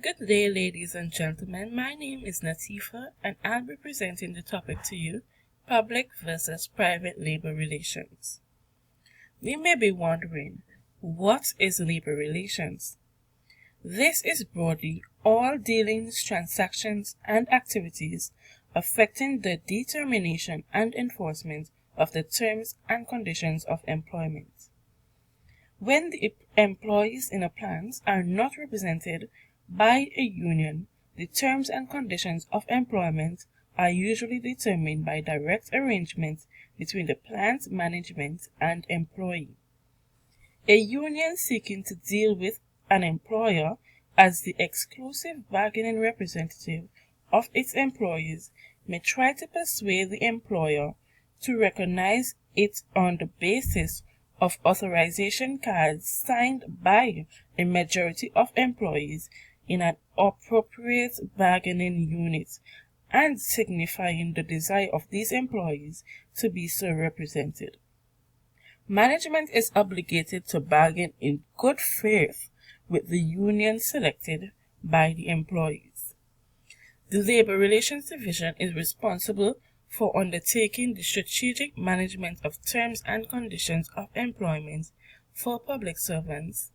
Good day, ladies and gentlemen. My name is Natifa, and I'll be presenting the topic to you, public versus private labor relations. We may be wondering, what is labor relations? This is broadly all dealings, transactions, and activities affecting the determination and enforcement of the terms and conditions of employment. When the employees in a plant are not represented by a union, the terms and conditions of employment are usually determined by direct arrangement between the plant management and employee. A union seeking to deal with an employer as the exclusive bargaining representative of its employees may try to persuade the employer to recognize it on the basis of authorization cards signed by a majority of employees in an appropriate bargaining unit and signifying the desire of these employees to be so represented. Management is obligated to bargain in good faith with the union selected by the employees. The Labor Relations Division is responsible for undertaking the strategic management of terms and conditions of employment for public servants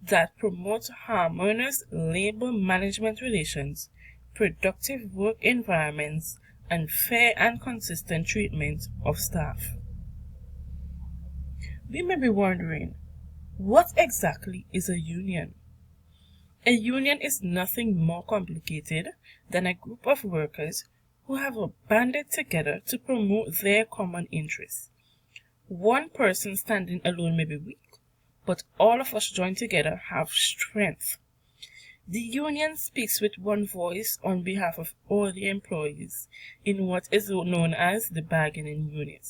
that promote harmonious labor management relations, productive work environments, and fair and consistent treatment of staff. We may be wondering, what exactly is a union? A union is nothing more complicated than a group of workers who have banded together to promote their common interests. One person standing alone may be weak, but all of us joined together have strength. The union speaks with one voice on behalf of all the employees in what is known as the bargaining unit.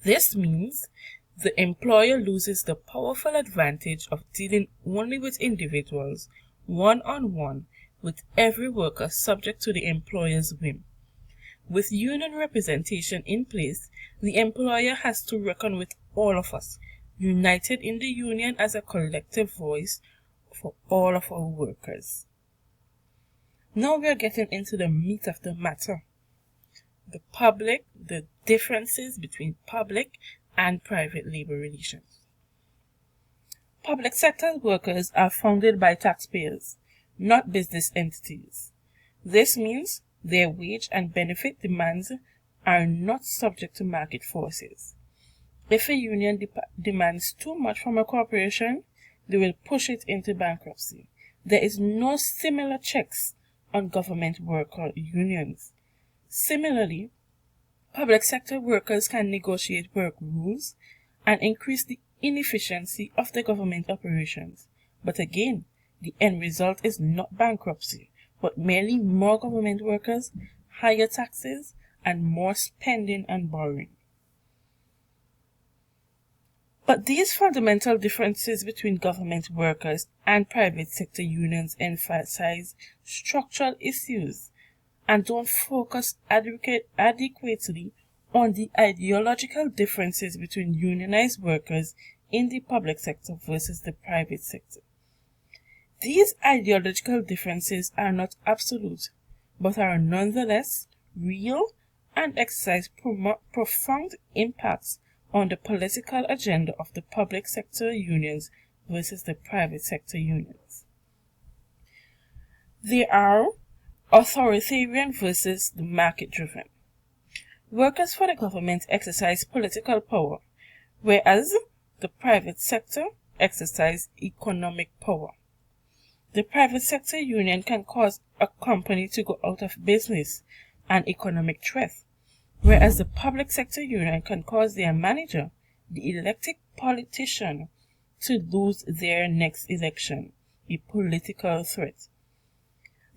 This means the employer loses the powerful advantage of dealing only with individuals, one-on-one, with every worker subject to the employer's whim. With union representation in place, the employer has to reckon with all of us, united in the union as a collective voice for all of our workers. Now we are getting into the meat of the matter. The differences between public and private labor relations. Public sector workers are funded by taxpayers, not business entities. This means their wage and benefit demands are not subject to market forces. If a union demands too much from a corporation, they will push it into bankruptcy. There is no similar checks on government worker unions. Similarly, public sector workers can negotiate work rules and increase the inefficiency of the government operations. But again, the end result is not bankruptcy, but merely more government workers, higher taxes, and more spending and borrowing. But these fundamental differences between government workers and private sector unions emphasize structural issues and don't focus adequately on the ideological differences between unionized workers in the public sector versus the private sector. These ideological differences are not absolute, but are nonetheless real and exercise profound impacts on the political agenda of the public sector unions versus the private sector unions. They are authoritarian versus the market-driven. Workers for the government exercise political power, whereas the private sector exercise economic power. The private sector union can cause a company to go out of business, an economic threat, whereas the public sector union can cause their manager, the elected politician, to lose their next election, a political threat.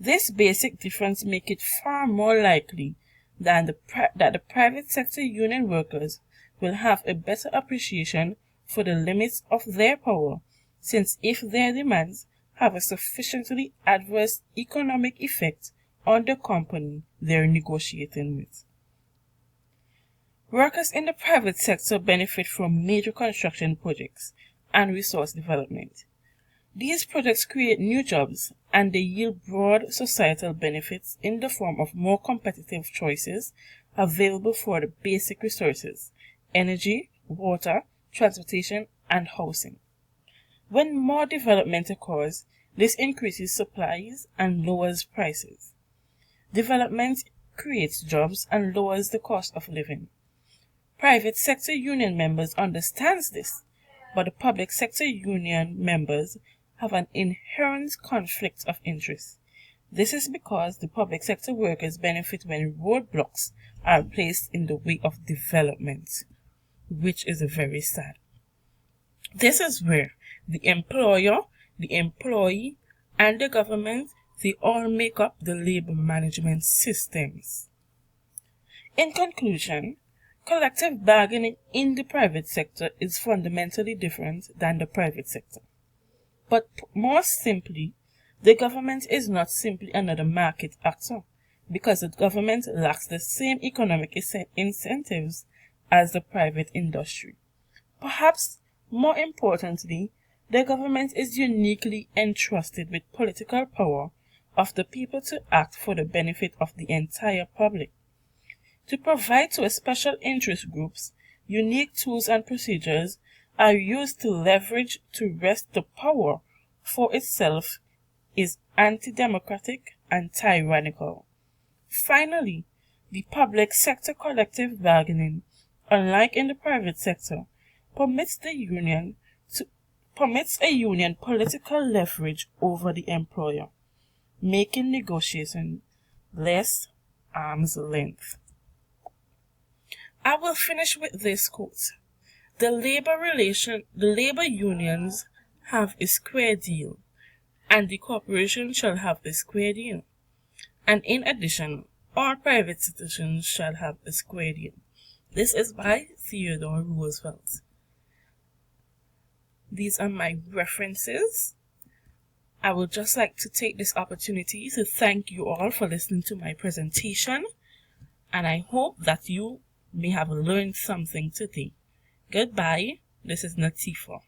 This basic difference makes it far more likely that the private sector union workers will have a better appreciation for the limits of their power, since if their demands have a sufficiently adverse economic effect on the company they're negotiating with. Workers in the private sector benefit from major construction projects and resource development. These projects create new jobs and they yield broad societal benefits in the form of more competitive choices available for the basic resources: energy, water, transportation, and housing. When more development occurs, this increases supplies and lowers prices. Development creates jobs and lowers the cost of living. Private sector union members understand this, but the public sector union members have an inherent conflict of interest. This is because the public sector workers benefit when roadblocks are placed in the way of development, which is very sad. This is where the employer, the employee, and the government, they all make up the labor management systems. In conclusion, collective bargaining in the private sector is fundamentally different than the private sector. But more simply, the government is not simply another market actor, because the government lacks the same economic incentives as the private industry. Perhaps more importantly, the government is uniquely entrusted with political power of the people to act for the benefit of the entire public. To provide to special interest groups, unique tools and procedures are used to leverage to wrest the power for itself is anti-democratic and tyrannical. Finally, the public sector collective bargaining, unlike in the private sector, permits a union political leverage over the employer, making negotiation less arm's length. I will finish with this quote. The labor unions have a square deal, and the corporation shall have a square deal. And in addition, all private citizens shall have a square deal. This is by Theodore Roosevelt. These are my references. I would just like to take this opportunity to thank you all for listening to my presentation, and I hope that you may have learned something today. Goodbye. This is Natifa.